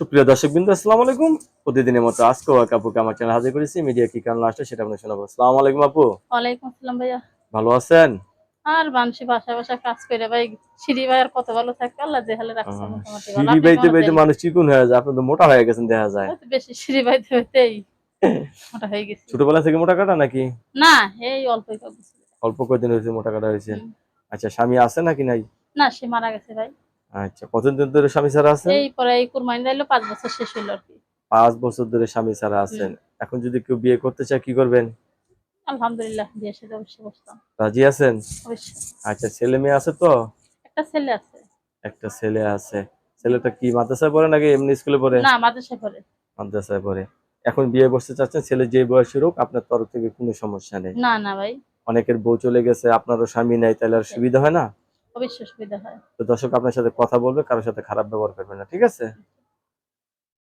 সুপ্রিয় দর্শকবৃন্দ, আসসালামু আলাইকুম। প্রতিদিনের মতো আজকেও এক আপুকে আমার চ্যানেল হাজির করেছি। মিডিয়া কি কারণে আসছে সেটা আপনাকে শোনাবো। আসসালামু আলাইকুম আপু, ওয়ালাইকুম আসসালাম ভাইয়া। ভালো আছেন? আর মানুষে বাসা বাসা কাজ করে ভাই, সিঁড়ি ভাই আর কত ভালো থাকে, আল্লাহ যে হালে রাখছে মোটামুটি ভালো। সিঁড়ি আপনি বাইতে কেমন বাইতে আছেন? মানুষ চিকুন হয়ে যায়, আপনি তো মোটা হয়ে গেছেন দেখা যায়। ওই তো বেশি সিঁড়ি বাইতে হইতেই মোটা হয়ে গেছি। ছোটবেলা থেকে মোটা কাটা নাকি? না, এই অল্পই কাজ। অল্প কয়েকদিন হয়েছে মোটা কাটা হয়েছেন? হুম। আচ্ছা, স্বামী আছে নাকি নাই? না, সে মারা গেছে ভাই। আচ্ছা, কতদিন ধরে স্বামী ছাড়া আছেন? এই পরে এই কুরবানি দিলো 5 বছর শেষ হইলো আর কি। 5 বছর ধরে স্বামী ছাড়া হুম। আছেন। এখন যদি কেউ বিয়ে করতে চায় কি করবেন? আলহামদুলিল্লাহ, বিয়ে সাথে অবশ্যই বসতাম। রাজি আছেন? অবশ্যই। আচ্ছা, ছেলে মেয়ে আছে তো? একটা ছেলে আছে। একটা ছেলে আছে। হুম। ছেলেটা কি মাদ্রাসায় পড়ে নাকি এমনি স্কুলে পড়ে? না, মাদ্রাসায় পড়ে। মাদ্রাসায় পড়ে। এখন বিয়ে বসতে চাচ্ছেন, ছেলে যে বয়সের হোক, আপনার তরফ থেকে কোনো সমস্যা নেই। না না ভাই। অনেকের বউ চলে গেছে, আপনারও স্বামী নাই, তাহলে আর সুবিধা হয় না? অবশ্যই সুবিধা হয়। তো দর্শক আপনার সাথে কথা বলবে, কারোর সাথে খারাপ ব্যবহার করবে না, ঠিক আছে?